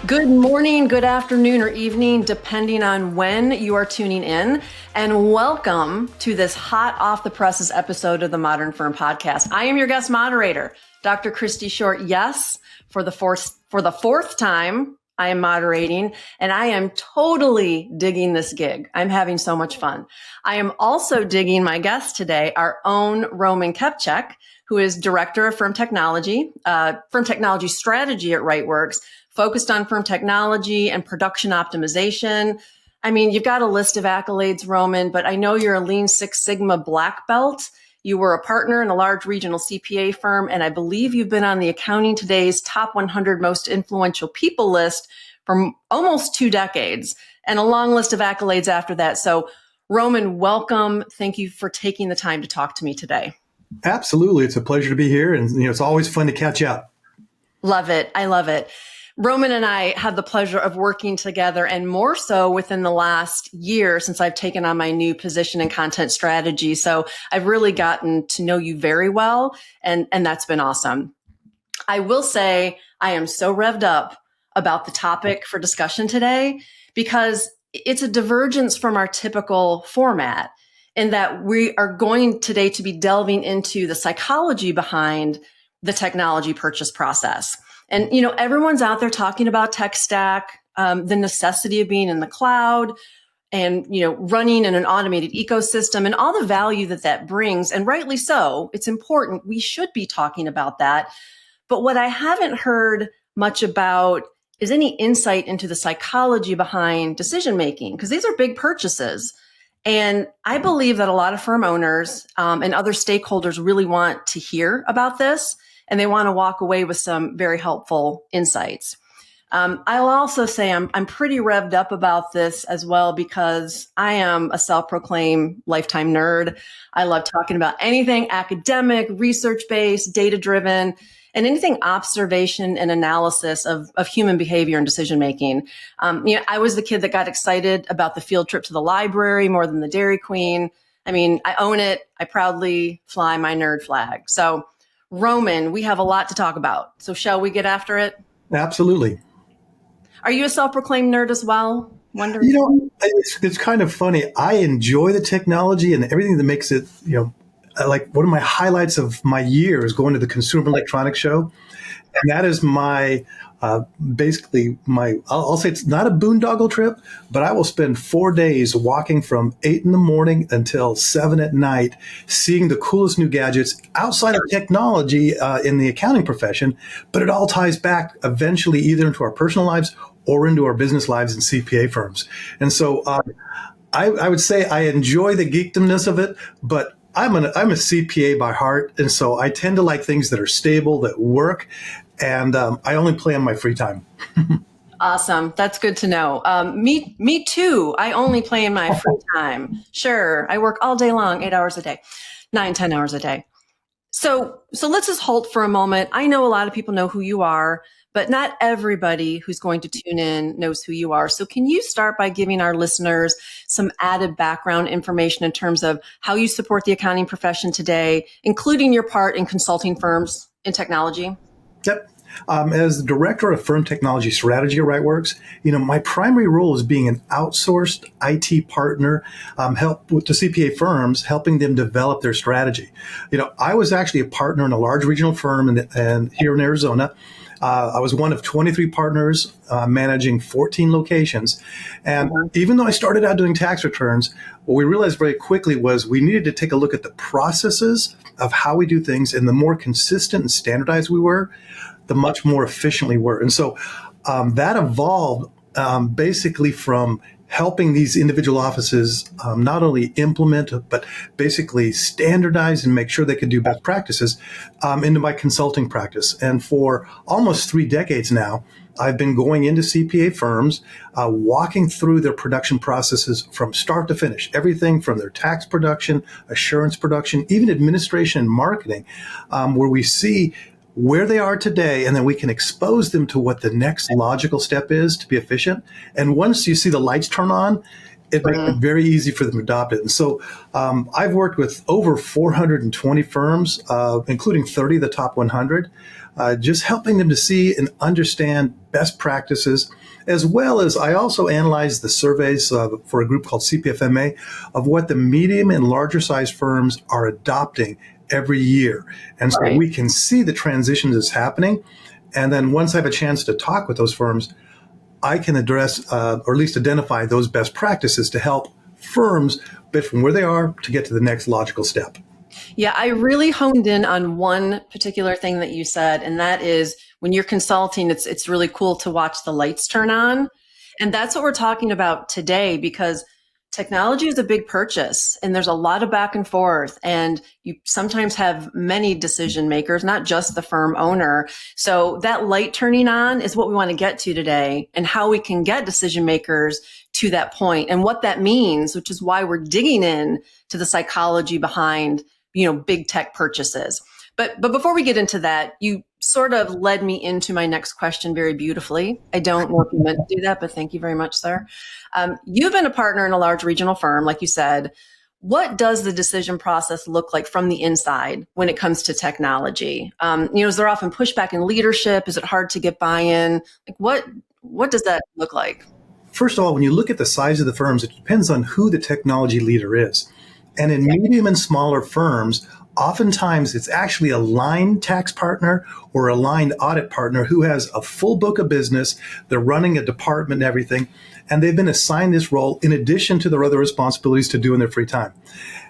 Good morning, good afternoon, or evening, depending on when you are tuning in. And welcome to this hot off the presses episode of the Modern Firm Podcast. I am your guest moderator, Dr. Kristy Short. Yes, for the fourth time, I am moderating, and I am totally digging this gig. I'm having so much fun. I am also digging my guest today, our own Roman Kepczyk, who is Director of Firm Technology Strategy at Rightworks, focused on firm technology and production optimization. I mean, you've got a list of accolades, Roman, but I know you're a Lean Six Sigma black belt. You were a partner in a large regional CPA firm, and I believe you've been on the Accounting Today's top 100 most influential people list for almost 2 decades, and a long list of accolades after that. So, Roman, welcome. Thank you for taking the time to talk to me today. Absolutely. It's a pleasure to be here, and it's always fun to catch up. Love it. I love it. Roman and I had the pleasure of working together, and more so within the last year since I've taken on my new position in content strategy. So I've really gotten to know you very well, and that's been awesome. I will say I am so revved up about the topic for discussion today because it's a divergence from our typical format in that we are going today to be delving into the psychology behind the technology purchase process. And, everyone's out there talking about tech stack, the necessity of being in the cloud and, running in an automated ecosystem and all the value that brings. And rightly so, it's important. We should be talking about that. But what I haven't heard much about is any insight into the psychology behind decision making, because these are big purchases. And I believe that a lot of firm owners and other stakeholders really want to hear about this. And they want to walk away with some very helpful insights. I'll also say I'm pretty revved up about this as well because I am a self-proclaimed lifetime nerd. I love talking about anything academic, research-based, data-driven, and anything observation and analysis of human behavior and decision-making. I was the kid that got excited about the field trip to the library more than the Dairy Queen. I mean, I own it. I proudly fly my nerd flag. So, Roman, we have a lot to talk about. So shall we get after it? Absolutely. Are you a self-proclaimed nerd as well? Wondering. It's kind of funny. I enjoy the technology and everything that makes it, like one of my highlights of my year is going to the Consumer Electronics Show. And that is I'll say it's not a boondoggle trip, but I will spend 4 days walking from 8 in the morning until 7 at night, seeing the coolest new gadgets outside of technology in the accounting profession. But it all ties back eventually either into our personal lives or into our business lives in CPA firms. And so I would say I enjoy the geekdomness of it, but I'm a CPA by heart, and so I tend to like things that are stable, that work, and I only play on my free time. Awesome. That's good to know. Me too. I only play in my free time. Sure. I work all day long, 8 hours a day, 10 hours a day. So let's just halt for a moment. I know a lot of people know who you are, but not everybody who's going to tune in knows who you are. So can you start by giving our listeners some added background information in terms of how you support the accounting profession today, including your part in consulting firms in technology? Yep. As the Director of Firm Technology Strategy at Rightworks, my primary role is being an outsourced IT partner, help with the CPA firms, helping them develop their strategy. I was actually a partner in a large regional firm and here in Arizona. I was one of 23 partners managing 14 locations. And even though I started out doing tax returns, what we realized very quickly was we needed to take a look at the processes of how we do things. And the more consistent and standardized we were, the much more efficient we were. And so that evolved basically from helping these individual offices not only implement, but basically standardize and make sure they could do best practices into my consulting practice. And for almost 3 decades now, I've been going into CPA firms, walking through their production processes from start to finish, everything from their tax production, assurance production, even administration and marketing, where we see where they are today, and then we can expose them to what the next logical step is to be efficient. And once you see the lights turn on, it makes it very easy for them to adopt it. And so I've worked with over 420 firms, including 30 of the top 100, just helping them to see and understand best practices, as well as I also analyze the surveys for a group called CPFMA of what the medium and larger size firms are adopting every year. And so we can see the transition that's happening. And then once I have a chance to talk with those firms, I can address or at least identify those best practices to help firms bit from where they are to get to the next logical step. Yeah, I really honed in on one particular thing that you said, and that is when you're consulting, it's really cool to watch the lights turn on. And that's what we're talking about today, because technology is a big purchase and there's a lot of back and forth, and you sometimes have many decision makers, not just the firm owner. So that light turning on is what we want to get to today, and how we can get decision makers to that point and what that means, which is why we're digging in to the psychology behind, big tech purchases. But before we get into that, you sort of led me into my next question very beautifully. I don't know if you meant to do that, but thank you very much, sir. You've been a partner in a large regional firm, like you said. What does the decision process look like from the inside when it comes to technology? Is there often pushback in leadership? Is it hard to get buy-in? What does that look like? First of all, when you look at the size of the firms, it depends on who the technology leader is. And in medium and smaller firms, oftentimes it's actually a line tax partner or a line audit partner who has a full book of business. They're running a department and everything, and they've been assigned this role in addition to their other responsibilities to do in their free time.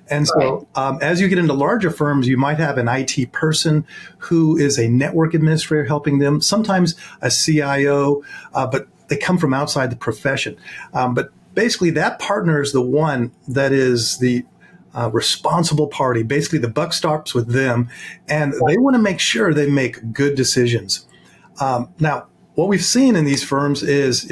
And so as you get into larger firms, you might have an IT person who is a network administrator helping them, sometimes a CIO, but they come from outside the profession. But basically that partner is the one that is the responsible party. Basically, the buck stops with them, and they want to make sure they make good decisions. Now, what we've seen in these firms is,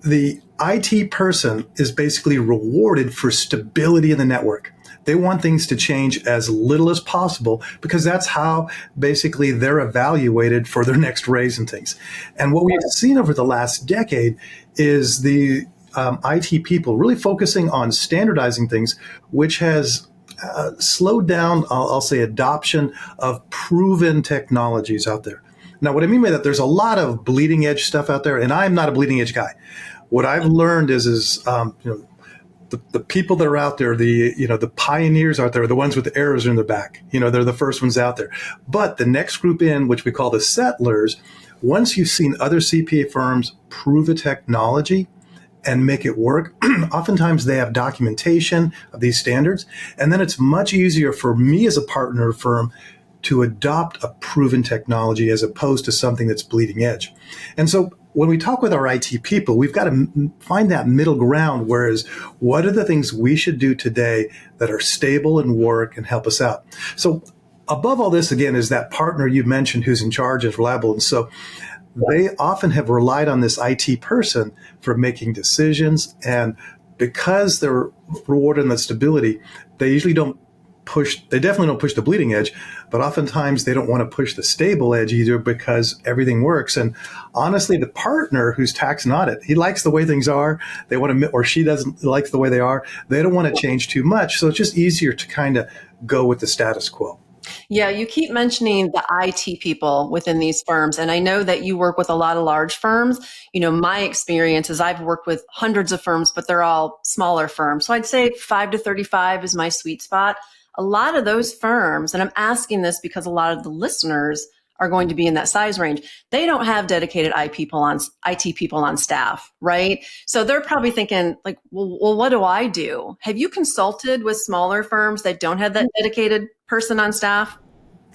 the IT person is basically rewarded for stability in the network. They want things to change as little as possible because that's how basically they're evaluated for their next raise and things. And what we've seen over the last decade is the IT people really focusing on standardizing things, which has slowed down, I'll say, adoption of proven technologies out there. Now, what I mean by that, there's a lot of bleeding edge stuff out there, and I'm not a bleeding edge guy. What I've learned is the people that are out there, the pioneers out there, are the ones with the arrows in their back. They're the first ones out there. But the next group in, which we call the settlers, once you've seen other CPA firms prove a technology and make it work, oftentimes they have documentation of these standards. And then it's much easier for me as a partner firm to adopt a proven technology as opposed to something that's bleeding edge. And so when we talk with our IT people, we've got to find that middle ground, whereas what are the things we should do today that are stable and work and help us out? So above all this, again, is that partner you mentioned who's in charge, is reliable. And so they often have relied on this IT person for making decisions. And because they're rewarded in that stability, they usually they definitely don't push the bleeding edge, but oftentimes they don't want to push the stable edge either because everything works. And honestly, the partner who's tax and audit, he likes the way things are. They want to, or she doesn't like the way they are. They don't want to change too much. So it's just easier to kind of go with the status quo. Yeah, you keep mentioning the IT people within these firms. And I know that you work with a lot of large firms. My experience is I've worked with hundreds of firms, but they're all smaller firms. So I'd say 5 to 35 is my sweet spot. A lot of those firms, and I'm asking this because a lot of the listeners are going to be in that size range, they don't have dedicated IT people on staff, right? So they're probably thinking like, well, what do I do? Have you consulted with smaller firms that don't have that dedicated person on staff?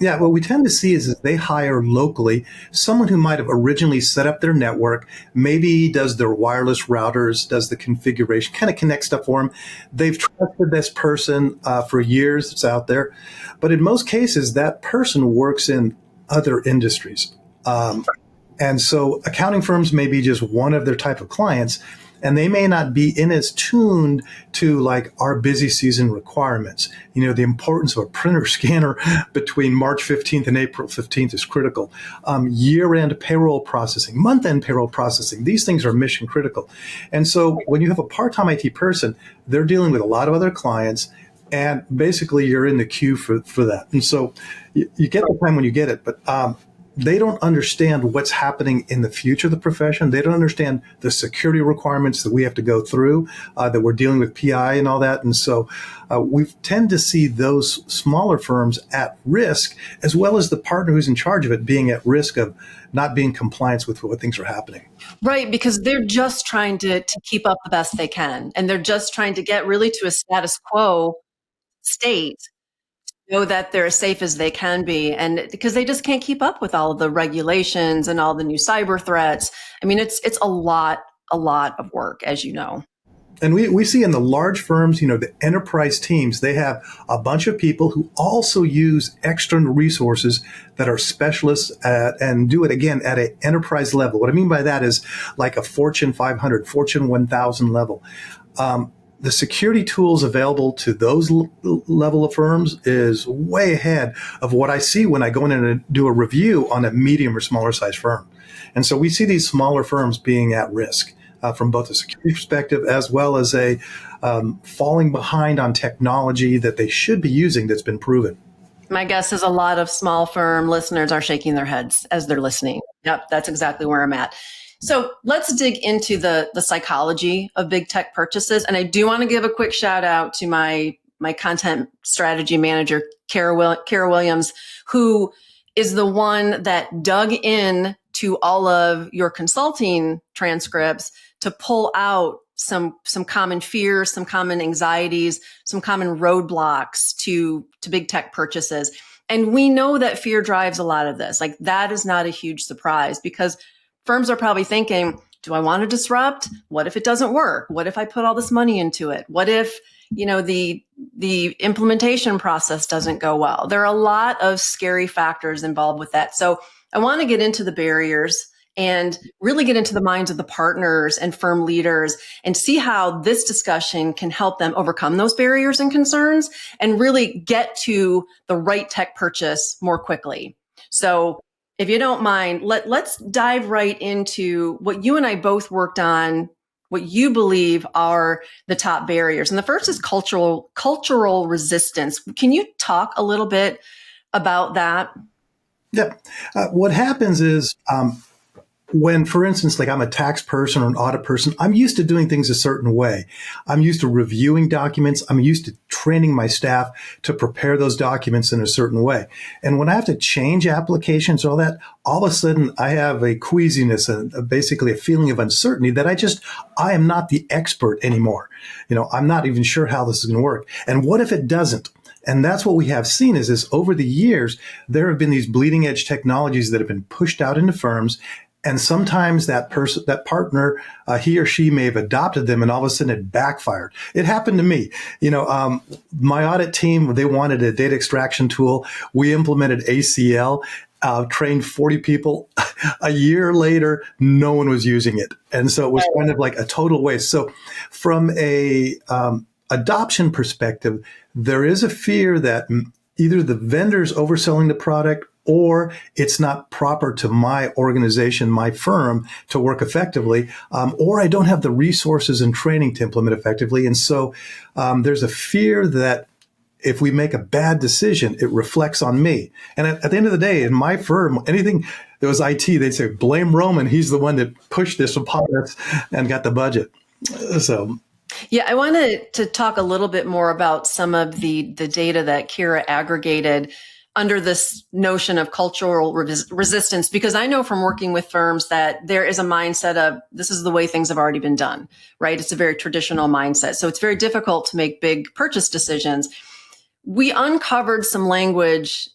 Yeah, what we tend to see is they hire locally someone who might have originally set up their network, maybe does their wireless routers, does the configuration, kind of connect stuff for them. They've trusted this person for years. It's out there. But in most cases, that person works in other industries. And so accounting firms may be just one of their type of clients. and they may not be in as tuned to like our busy season requirements. The importance of a printer scanner between March 15th and April 15th is critical. Year-end payroll processing, month-end payroll processing, these things are mission critical. And so when you have a part-time IT person, they're dealing with a lot of other clients, and basically you're in the queue for that. And so you get the time when you get it, but they don't understand what's happening in the future of the profession. They don't understand the security requirements that we have to go through, that we're dealing with PI and all that. And so we tend to see those smaller firms at risk, as well as the partner who's in charge of it being at risk of not being in compliance with what things are happening. Right, because they're just trying to keep up the best they can. And they're just trying to get really to a status quo state, know that they're as safe as they can be, and because they just can't keep up with all of the regulations and all the new cyber threats. I mean, it's a lot of work, as you know. And we see in the large firms, the enterprise teams, they have a bunch of people who also use external resources that are specialists and do it, again, at an enterprise level. What I mean by that is like a Fortune 500, Fortune 1000 level. The security tools available to those level of firms is way ahead of what I see when I go in and do a review on a medium or smaller size firm. And so we see these smaller firms being at risk from both a security perspective as well as a falling behind on technology that they should be using that's been proven. My guess is a lot of small firm listeners are shaking their heads as they're listening. Yep, that's exactly where I'm at. So let's dig into the psychology of big tech purchases. And I do want to give a quick shout out to my content strategy manager, Kara Williams, who is the one that dug in to all of your consulting transcripts to pull out some common fears, some common anxieties, some common roadblocks to big tech purchases. And we know that fear drives a lot of this. Like, that is not a huge surprise, because firms are probably thinking, do I want to disrupt? What if it doesn't work? What if I put all this money into it? What if, the implementation process doesn't go well? There are a lot of scary factors involved with that. So I want to get into the barriers and really get into the minds of the partners and firm leaders and see how this discussion can help them overcome those barriers and concerns and really get to the right tech purchase more quickly. So if you don't mind, let's dive right into what you and I both worked on, what you believe are the top barriers. And the first is cultural resistance. Can you talk a little bit about that? Yeah. What happens is when, for instance, like I'm a tax person or an audit person, I'm used to doing things a certain way. I'm used to reviewing documents. I'm used to training my staff to prepare those documents in a certain way. And when I have to change applications or all that, all of a sudden I have a queasiness and basically a feeling of uncertainty that I am not the expert anymore. I'm not even sure how this is going to work. And what if it doesn't? And that's what we have seen is over the years, there have been these bleeding edge technologies that have been pushed out into firms. And sometimes that partner, he or she may have adopted them, and all of a sudden it backfired. It happened to me. My audit team, they wanted a data extraction tool. We implemented ACL, trained 40 people. A year later, no one was using it. And so it was kind of like a total waste. So from a adoption perspective, there is a fear that either the vendor's overselling the product or it's not proper to my organization, my firm, to work effectively, or I don't have the resources and training to implement effectively. And so there's a fear that if we make a bad decision, it reflects on me. And at the end of the day, in my firm, anything that was IT, they'd say, blame Roman. He's the one that pushed this upon us and got the budget. So. Yeah, I wanted to talk a little bit more about some of the data that Kira aggregated under this notion of cultural resistance, because I know from working with firms that there is a mindset of this is the way things have already been done, right? It's a very traditional mindset. So it's very difficult to make big purchase decisions. We uncovered some language,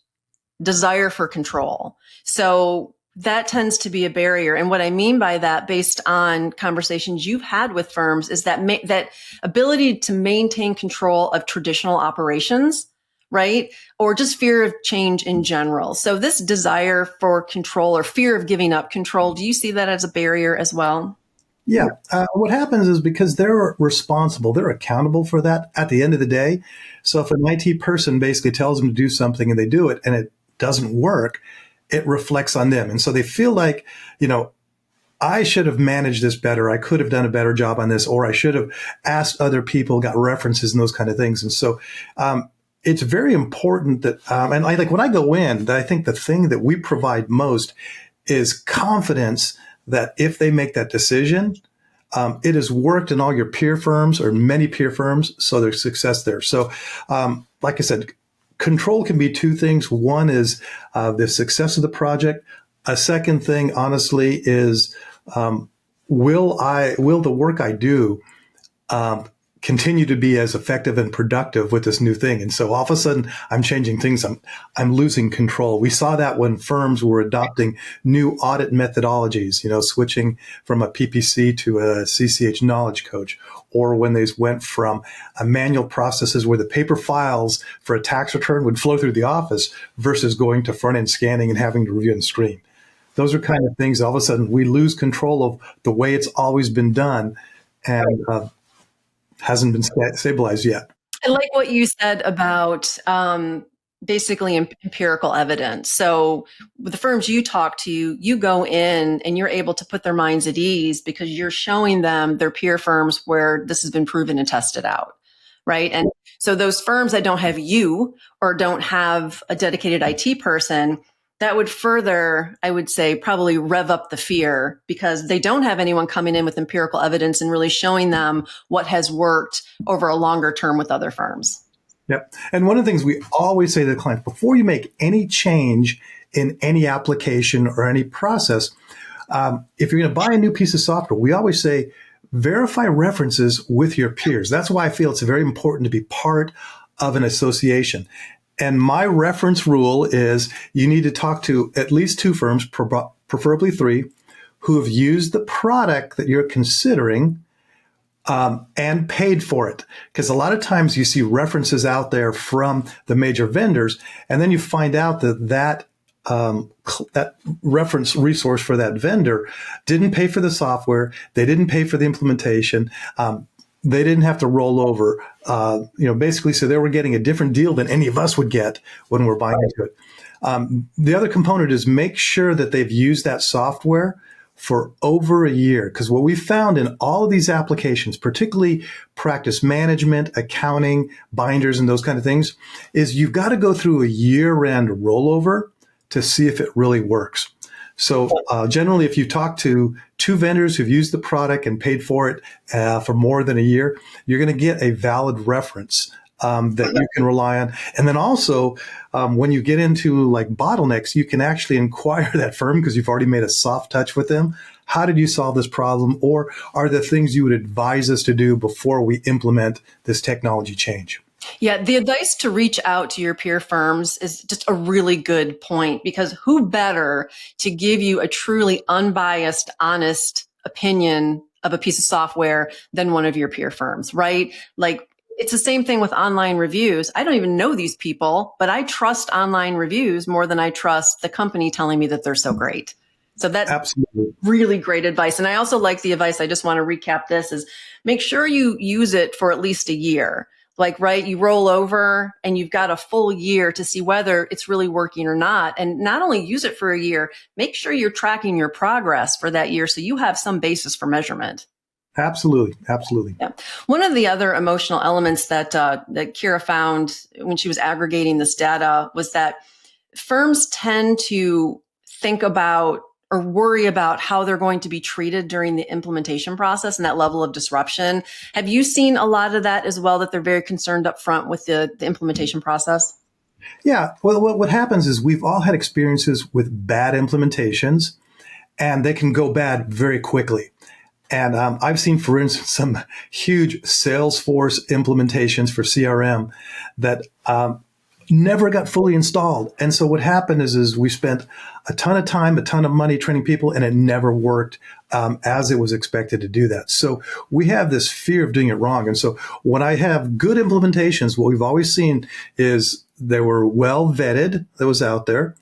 desire for control. So that tends to be a barrier. And what I mean by that, based on conversations you've had with firms, is that that ability to maintain control of traditional operations, right? Or just fear of change in general. So this desire for control or fear of giving up control, do you see that as a barrier as well? Yeah. What happens is because they're responsible, they're accountable for that at the end of the day. So if an IT person basically tells them to do something and they do it and it doesn't work, it reflects on them. And so they feel like, I should have managed this better. I could have done a better job on this, or I should have asked other people, got references and those kind of things. And so, it's very important that, and I like when I go in, I think the thing that we provide most is confidence that if they make that decision, it has worked in all your peer firms or many peer firms. So there's success there. So, like I said, control can be two things. One is the success of the project. A second thing, honestly, is will the work I do continue to be as effective and productive with this new thing? And so all of a sudden, I'm changing things. I'm losing control. We saw that when firms were adopting new audit methodologies, switching from a PPC to a CCH knowledge coach, or when they went from manual processes where the paper files for a tax return would flow through the office versus going to front end scanning and having to review and screen. Those are kind of things. All of a sudden, we lose control of the way it's always been done, and hasn't been stabilized yet. I like what you said about basically empirical evidence. So with the firms you talk to, you go in and you're able to put their minds at ease because you're showing them their peer firms where this has been proven and tested out, right? And so those firms that don't have you or don't have a dedicated IT person, that would further, I would say, probably rev up the fear because they don't have anyone coming in with empirical evidence and really showing them what has worked over a longer term with other firms. Yep. And one of the things we always say to the client, before you make any change in any application or any process, if you're going to buy a new piece of software, we always say, verify references with your peers. That's why I feel it's very important to be part of an association. And my reference rule is you need to talk to at least two firms, preferably three, who have used the product that you're considering and paid for it. Because a lot of times you see references out there from the major vendors, and then you find out that reference resource for that vendor didn't pay for the software, they didn't pay for the implementation, they didn't have to roll over, basically, so they were getting a different deal than any of us would get when we're buying into it. The other component is make sure that they've used that software for over a year. Because what we found in all of these applications, particularly practice management, accounting, binders, and those kind of things, is you've got to go through a year-end rollover to see if it really works. So generally, if you talk to two vendors who've used the product and paid for it for more than a year, you're going to get a valid reference that you can rely on. And then also, when you get into like bottlenecks, you can actually inquire that firm because you've already made a soft touch with them. How did you solve this problem? Or are there things you would advise us to do before we implement this technology change? Yeah, the advice to reach out to your peer firms is just a really good point because who better to give you a truly unbiased, honest opinion of a piece of software than one of your peer firms, right? Like it's the same thing with online reviews. I don't even know these people, but I trust online reviews more than I trust the company telling me that they're so great. So that's absolutely really great advice. And I also like the advice. I just want to recap this is make sure you use it for at least a year. Like, right, you roll over and you've got a full year to see whether it's really working or not. And not only use it for a year, make sure you're tracking your progress for that year so you have some basis for measurement. Absolutely. Absolutely. Yeah. One of the other emotional elements that Kira found when she was aggregating this data was that firms tend to think about or worry about how they're going to be treated during the implementation process and that level of disruption. Have you seen a lot of that as well, that they're very concerned up front with the implementation process? Yeah. Well, what happens is we've all had experiences with bad implementations, and they can go bad very quickly. And I've seen, for instance, some huge Salesforce implementations for CRM that never got fully installed. And so what happened is we spent a ton of time, a ton of money training people, and it never worked as it was expected to do that. So we have this fear of doing it wrong. And so when I have good implementations, what we've always seen is they were well vetted, that was out there.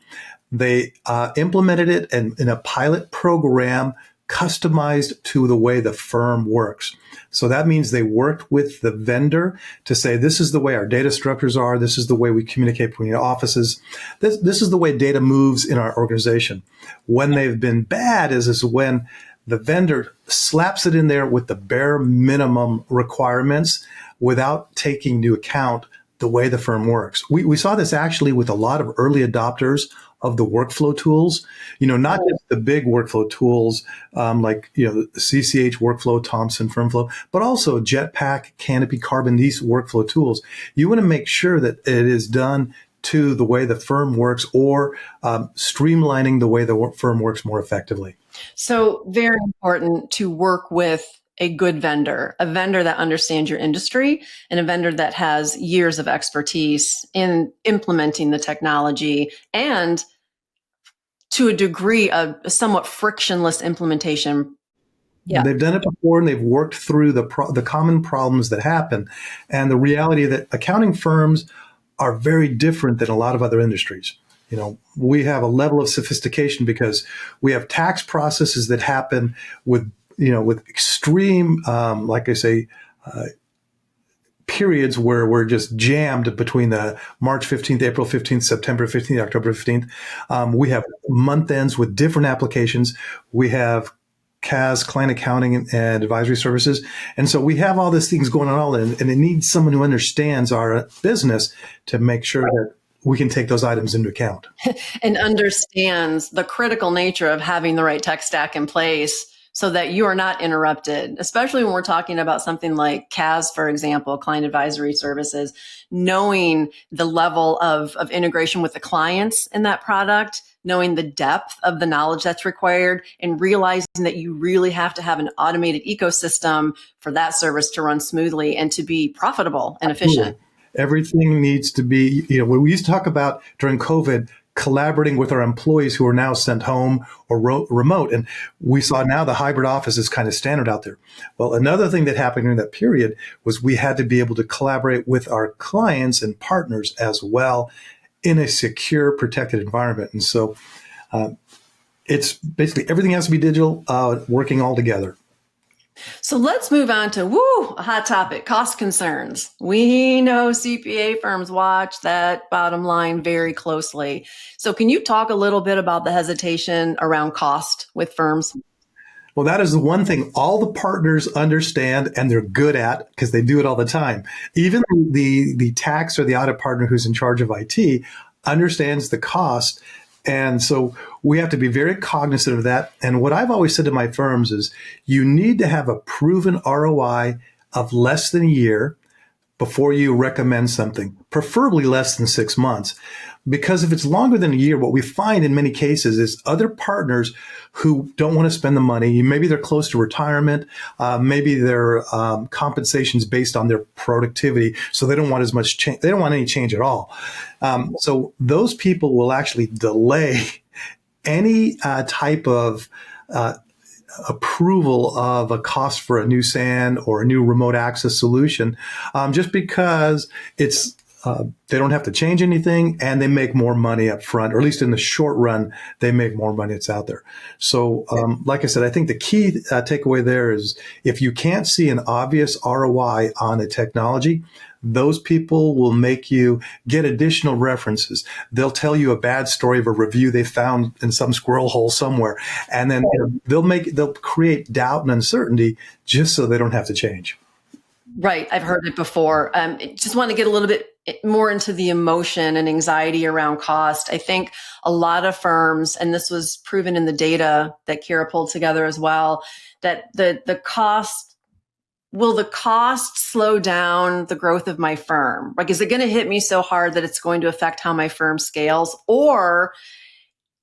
They implemented it in a pilot program customized to the way the firm works. So that means they worked with the vendor to say, this is the way our data structures are. This is the way we communicate between offices. This is the way data moves in our organization. When they've been bad is when the vendor slaps it in there with the bare minimum requirements without taking into account the way the firm works. We saw this actually with a lot of early adopters of the workflow tools, not just the big workflow tools like, the CCH workflow, Thomson FirmFlow, but also Jetpack, Canopy, Carbon, these workflow tools. You want to make sure that it is done to the way the firm works or streamlining the way the firm works more effectively. So very important to work with a good vendor, a vendor that understands your industry and a vendor that has years of expertise in implementing the technology and to a degree, a somewhat frictionless implementation. Yeah. They've done it before and they've worked through the common problems that happen. And the reality that accounting firms are very different than a lot of other industries. We have a level of sophistication because we have tax processes that happen with extreme, like I say, periods where we're just jammed between the March 15th, April 15th, September 15th, October 15th. We have month ends with different applications. We have CAS, client accounting and advisory services. And so we have all these things going on, and it needs someone who understands our business to make sure that we can take those items into account. And understands the critical nature of having the right tech stack in place so that you are not interrupted, especially when we're talking about something like CAS, for example, client advisory services, knowing the level of integration with the clients in that product, knowing the depth of the knowledge that's required, and realizing that you really have to have an automated ecosystem for that service to run smoothly and to be profitable and efficient. Everything needs to be, when we used to talk about during COVID, collaborating with our employees who are now sent home or remote. And we saw now the hybrid office is kind of standard out there. Well, another thing that happened during that period was we had to be able to collaborate with our clients and partners as well in a secure, protected environment. And so it's basically everything has to be digital, working all together. So let's move on to a hot topic, cost concerns. We know CPA firms watch that bottom line very closely. So can you talk a little bit about the hesitation around cost with firms? Well, that is the one thing all the partners understand and they're good at because they do it all the time. Even the tax or the audit partner who's in charge of IT understands the cost. And so we have to be very cognizant of that. And what I've always said to my firms is you need to have a proven ROI of less than a year before you recommend something, preferably less than 6 months. Because if it's longer than a year, what we find in many cases is other partners who don't want to spend the money. Maybe they're close to retirement. Maybe their compensation's based on their productivity. So they don't want as much change. They don't want any change at all. So those people will actually delay any type of approval of a cost for a new SAN or a new remote access solution, just because it's they don't have to change anything and they make more money up front, or at least in the short run, they make more money that's out there. So, like I said, I think the key takeaway there is if you can't see an obvious ROI on a technology, those people will make you get additional references. They'll tell you a bad story of a review they found in some squirrel hole somewhere. And then they'll create doubt and uncertainty just so they don't have to change. Right. I've heard it before. Just want to get a little bit more into the emotion and anxiety around cost. I think a lot of firms, and this was proven in the data that Kira pulled together as well, that the cost, will the cost slow down the growth of my firm? Like, is it going to hit me so hard that it's going to affect how my firm scales? Or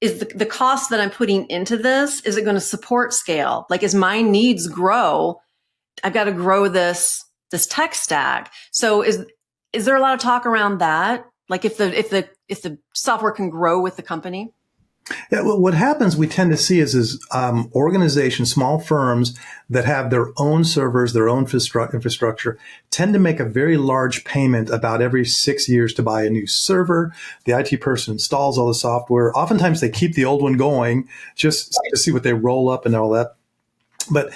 is the cost that I'm putting into this, is it going to support scale? Like, as my needs grow, I've got to grow this tech stack. So is there a lot of talk around that? Like if the software can grow with the company? Yeah, well, what happens we tend to see is organizations, small firms that have their own servers, their own infrastructure, tend to make a very large payment about every 6 years to buy a new server. The IT person installs all the software. Oftentimes they keep the old one going just to see what they roll up and all that. But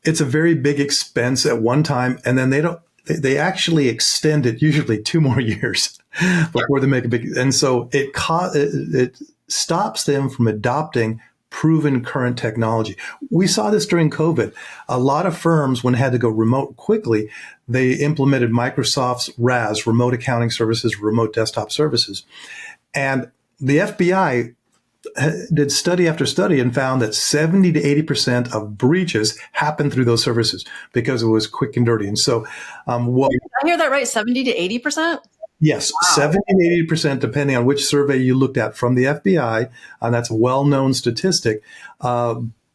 it's a very big expense at one time, and then they actually extend it usually 2 more years before they make a big, and so it stops them from adopting proven current technology. We saw this during COVID. A lot of firms, when they had to go remote quickly, they implemented Microsoft's RAS, remote accounting services, remote desktop services. And the FBI did study after study and found that 70 to 80% of breaches happened through those services because it was quick and dirty. And so, Did I hear that right? 70 to 80%? yes, wow. 70 to 80%, depending on which survey you looked at from the FBI, and that's a well-known statistic,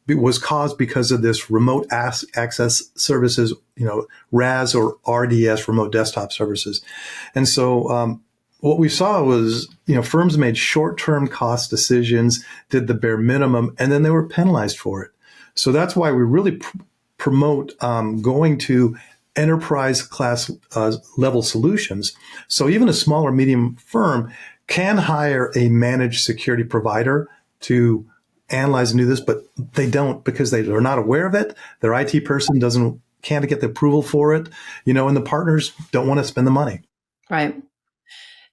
it was caused because of this remote access services, RAS or RDS, remote desktop services. And so, what we saw was, firms made short-term cost decisions, did the bare minimum, and then they were penalized for it. So that's why we really promote going to enterprise class level solutions. So even a small or medium firm can hire a managed security provider to analyze and do this, but they don't because they're not aware of it. Their IT person can't get the approval for it, and the partners don't want to spend the money. Right.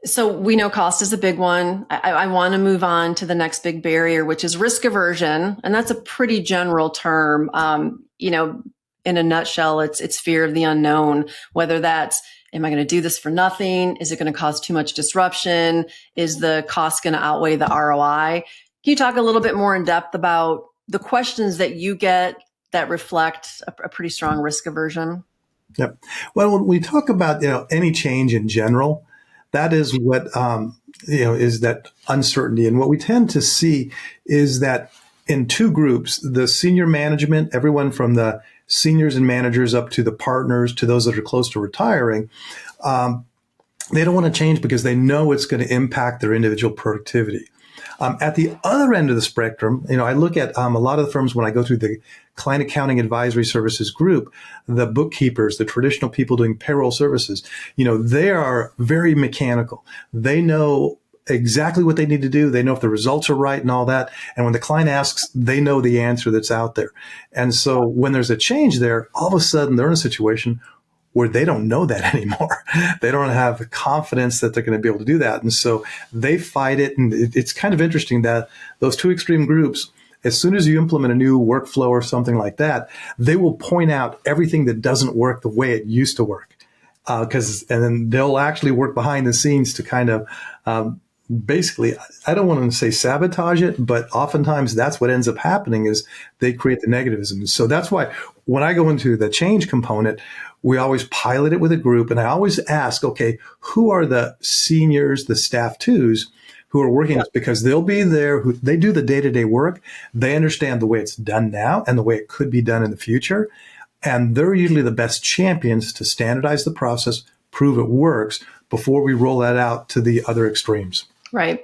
So we know cost is a big one. I want to move on to the next big barrier, which is risk aversion. And that's a pretty general term. In a nutshell, it's fear of the unknown, whether that's, am I going to do this for nothing? Is it going to cause too much disruption? Is the cost going to outweigh the ROI? Can you talk a little bit more in depth about the questions that you get that reflect a pretty strong risk aversion? Yep. Well, when we talk about, any change in general, that is what, is that uncertainty. And what we tend to see is that in two groups, the senior management, everyone from the seniors and managers up to the partners, to those that are close to retiring, they don't want to change because they know it's going to impact their individual productivity. At the other end of the spectrum, I look at a lot of the firms when I go through the client accounting advisory services group, the bookkeepers, the traditional people doing payroll services, they are very mechanical. They know exactly what they need to do. They know if the results are right and all that. And when the client asks, they know the answer that's out there. And so when there's a change there, all of a sudden they're in a situation where they don't know that anymore. They don't have the confidence that they're going to be able to do that. And so they fight it. And it's kind of interesting that those two extreme groups, as soon as you implement a new workflow or something like that, they will point out everything that doesn't work the way it used to work. And then they'll actually work behind the scenes to kind of basically, I don't want to say sabotage it, but oftentimes that's what ends up happening is they create the negativism. So that's why when I go into the change component, we always pilot it with a group. And I always ask, okay, who are the seniors, the staff twos who are working this? Because they'll be there, they do the day-to-day work. They understand the way it's done now and the way it could be done in the future. And they're usually the best champions to standardize the process, prove it works before we roll that out to the other extremes. Right.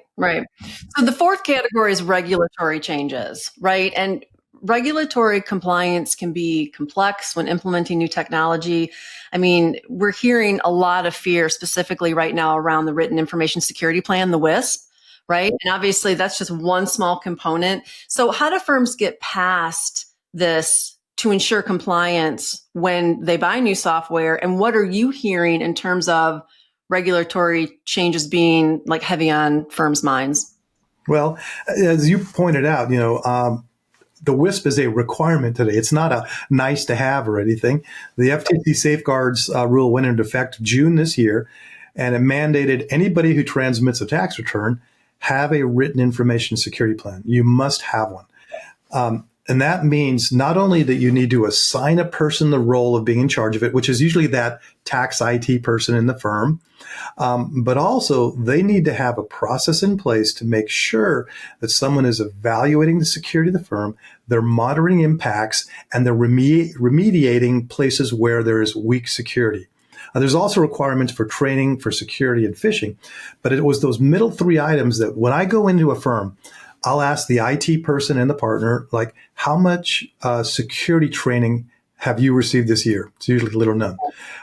So the fourth category is regulatory changes, right? And regulatory compliance can be complex when implementing new technology. I mean, we're hearing a lot of fear specifically right now around the Written Information Security Plan, the WISP, right? And obviously that's just one small component. So how do firms get past this to ensure compliance when they buy new software? And what are you hearing in terms of regulatory changes being like heavy on firms' minds? Well, as you pointed out, the WISP is a requirement today. It's not a nice to have or anything. The FTC safeguards rule went into effect June this year, and it mandated anybody who transmits a tax return have a written information security plan. You must have one. And that means not only that you need to assign a person the role of being in charge of it, which is usually that tax IT person in the firm, but also they need to have a process in place to make sure that someone is evaluating the security of the firm, they're monitoring impacts, and they're remediating places where there is weak security. There's also requirements for training for security and phishing, but it was those middle three items that when I go into a firm, I'll ask the IT person and the partner, like, how much security training have you received this year? It's usually little or none.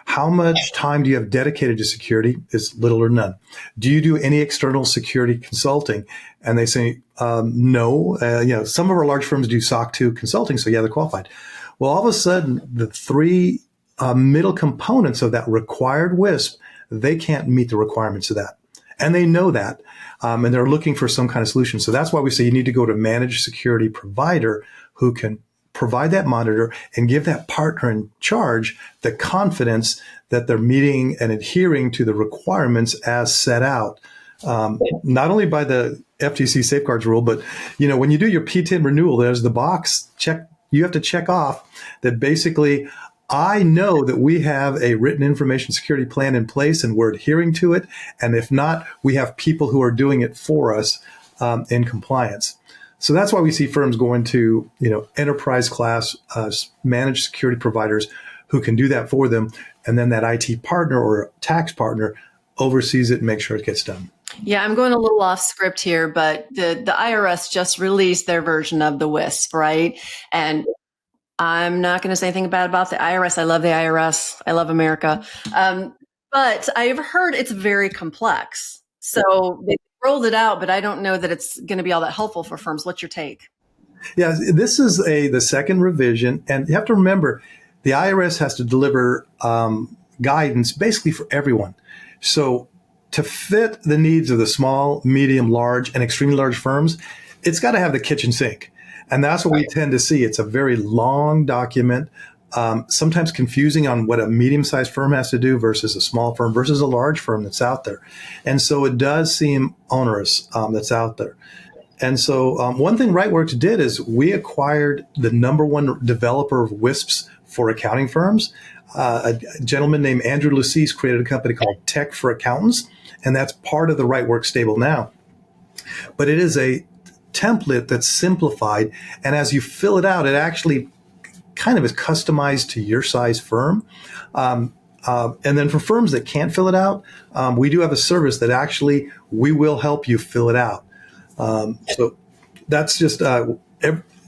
How much time do you have dedicated to security? It's little or none. Do you do any external security consulting? And they say, no. Some of our large firms do SOC 2 consulting, so yeah, they're qualified. Well, all of a sudden, the three middle components of that required WISP, they can't meet the requirements of that. And they know that. And they're looking for some kind of solution. So that's why we say you need to go to a managed security provider who can provide that monitor and give that partner in charge the confidence that they're meeting and adhering to the requirements as set out. Not only by the FTC safeguards rule, but when you do your P10 renewal, there's the box check. You have to check off that basically, I know that we have a written information security plan in place and we're adhering to it. And if not, we have people who are doing it for us in compliance. So that's why we see firms going to, enterprise class managed security providers who can do that for them. And then that IT partner or tax partner oversees it and makes sure it gets done. Yeah, I'm going a little off script here, but the IRS just released their version of the WISP, right? And I'm not going to say anything bad about the IRS. I love the IRS. I love America. But I've heard it's very complex. So they rolled it out, but I don't know that it's going to be all that helpful for firms. What's your take? Yeah, this is the second revision. And you have to remember, the IRS has to deliver guidance basically for everyone. So to fit the needs of the small, medium, large, and extremely large firms, it's got to have the kitchen sink. And that's what we tend to see. It's a very long document, sometimes confusing on what a medium-sized firm has to do versus a small firm versus a large firm that's out there. And so it does seem onerous that's out there. And so one thing Rightworks did is we acquired the number one developer of WISPs for accounting firms. A gentleman named Andrew Lucis created a company called Tech for Accountants, and that's part of the Rightworks stable now. But it is a template that's simplified, and as you fill it out, it actually kind of is customized to your size firm. And then for firms that can't fill it out, we do have a service that actually we will help you fill it out. So that's just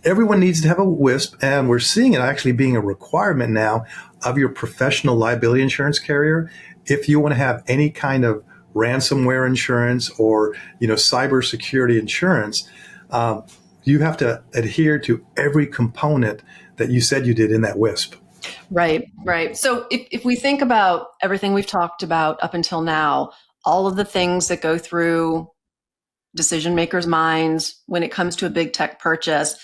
everyone needs to have a WISP, and we're seeing it actually being a requirement now of your professional liability insurance carrier. If you want to have any kind of ransomware insurance or cybersecurity insurance, you have to adhere to every component that you said you did in that WISP. Right, right. So if we think about everything we've talked about up until now, all of the things that go through decision makers' minds when it comes to a big tech purchase,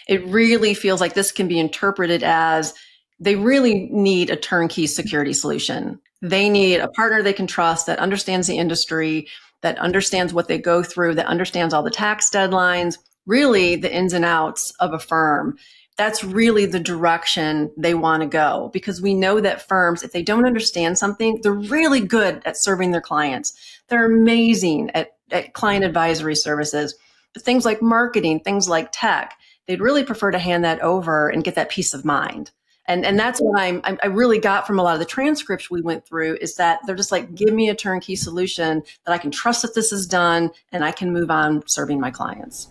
it really feels like this can be interpreted as they really need a turnkey security solution. They need a partner they can trust that understands the industry, that understands what they go through, that understands all the tax deadlines, really the ins and outs of a firm. That's really the direction they want to go, because we know that firms, if they don't understand something, they're really good at serving their clients. They're amazing at client advisory services. But things like marketing, things like tech, they'd really prefer to hand that over and get that peace of mind. And that's what I really got from a lot of the transcripts we went through, is that they're just like, give me a turnkey solution that I can trust that this is done and I can move on serving my clients.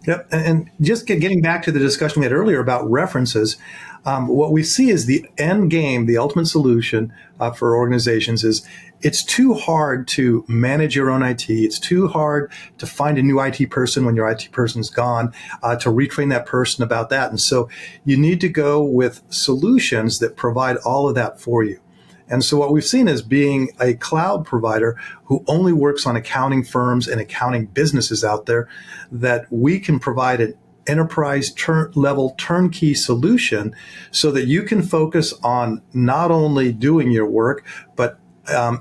Yep. And just getting back to the discussion we had earlier about references, what we see is the end game, the ultimate solution for organizations is it's too hard to manage your own IT. It's too hard to find a new IT person when your IT person's gone, to retrain that person about that. And so you need to go with solutions that provide all of that for you. And so what we've seen is being a cloud provider who only works on accounting firms and accounting businesses out there, that we can provide an enterprise level turnkey solution so that you can focus on not only doing your work, but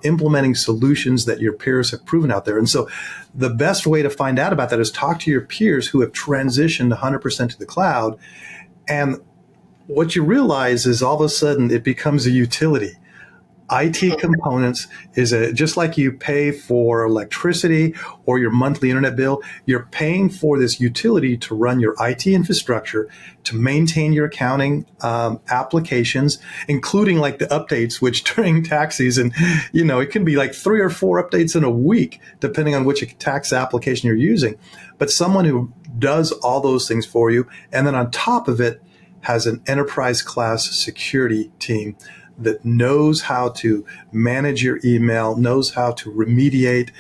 implementing solutions that your peers have proven out there. And so the best way to find out about that is talk to your peers who have transitioned 100% to the cloud. And what you realize is all of a sudden it becomes a utility. IT components is just like you pay for electricity or your monthly internet bill, you're paying for this utility to run your IT infrastructure, to maintain your accounting applications, including like the updates, which during tax season, it can be like 3 or 4 updates in a week, depending on which tax application you're using. But someone who does all those things for you, and then on top of it, has an enterprise class security team that knows how to manage your email, knows how to remediate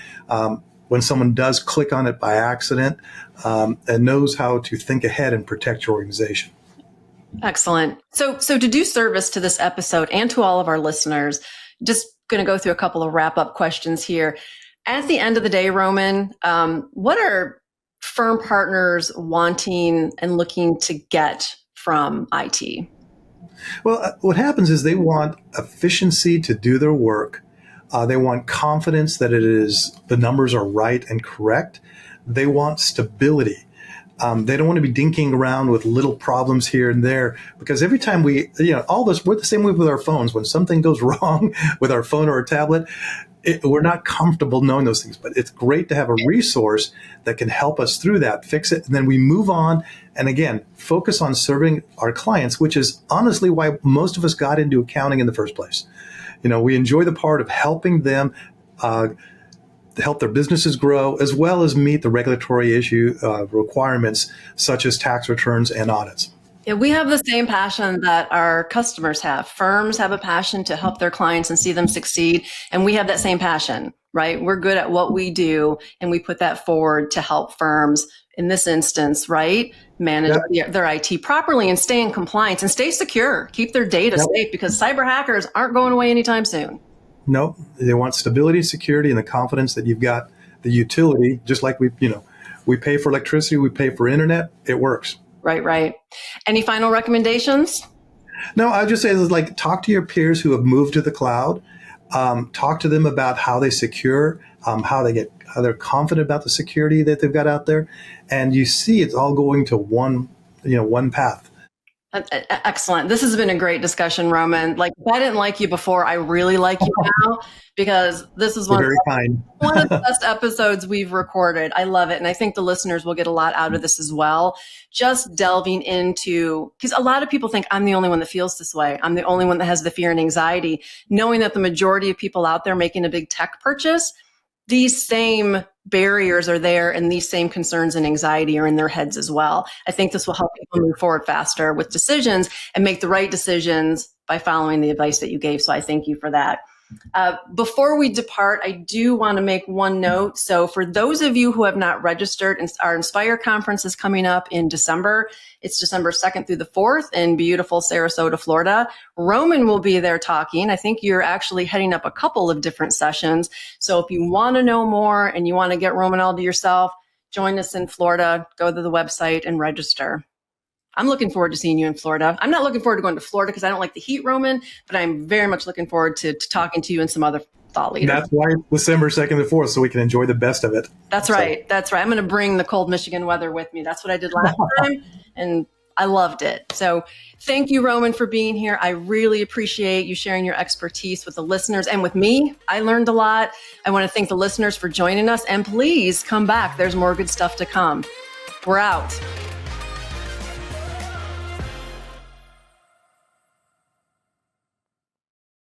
when someone does click on it by accident, and knows how to think ahead and protect your organization. Excellent. So to do service to this episode and to all of our listeners, just going to go through a couple of wrap up questions here. At the end of the day, Roman, what are firm partners wanting and looking to get from IT? Well, what happens is they want efficiency to do their work. They want confidence that the numbers are right and correct. They want stability. They don't want to be dinking around with little problems here and there, because every time all this, we're the same way with our phones. When something goes wrong with our phone or our tablet, we're not comfortable knowing those things, but it's great to have a resource that can help us through that, fix it, and then we move on. And again, focus on serving our clients, which is honestly why most of us got into accounting in the first place. We enjoy the part of helping them help their businesses grow, as well as meet the regulatory requirements such as tax returns and audits. Yeah, we have the same passion that our customers have. Firms have a passion to help their clients and see them succeed. And we have that same passion, right? We're good at what we do, and we put that forward to help firms, in this instance, right, manage their IT properly and stay in compliance and stay secure, keep their data safe, because cyber hackers aren't going away anytime soon. No, they want stability, security, and the confidence that you've got the utility, just like we pay for electricity, we pay for internet, it works. Right. Any final recommendations? No, I would just say talk to your peers who have moved to the cloud. Talk to them about how they secure, how they're confident about the security that they've got out there, and you see it's all going to one path. Excellent. This has been a great discussion, Roman. If I didn't like you before, I really like you now, because this is one of the best episodes we've recorded. I love it. And I think the listeners will get a lot out of this as well. Just delving into, because a lot of people think I'm the only one that feels this way. I'm the only one that has the fear and anxiety, knowing that the majority of people out there making a big tech purchase, these same barriers are there, and these same concerns and anxiety are in their heads as well. I think this will help people move forward faster with decisions and make the right decisions by following the advice that you gave. So I thank you for that. Before we depart, I do want to make one note. So for those of you who have not registered, our Inspire conference is coming up in December. It's December 2nd through the 4th in beautiful Sarasota, Florida. Roman will be there talking. I think you're actually heading up a couple of different sessions. So if you want to know more and you want to get Roman all to yourself, join us in Florida. Go to the website and register. I'm looking forward to seeing you in Florida. I'm not looking forward to going to Florida because I don't like the heat, Roman, but I'm very much looking forward to talking to you and some other thought leaders. That's why December 2nd and 4th, so we can enjoy the best of it. That's right. I'm going to bring the cold Michigan weather with me. That's what I did last time, and I loved it. So thank you, Roman, for being here. I really appreciate you sharing your expertise with the listeners and with me. I learned a lot. I want to thank the listeners for joining us, and please come back. There's more good stuff to come. We're out.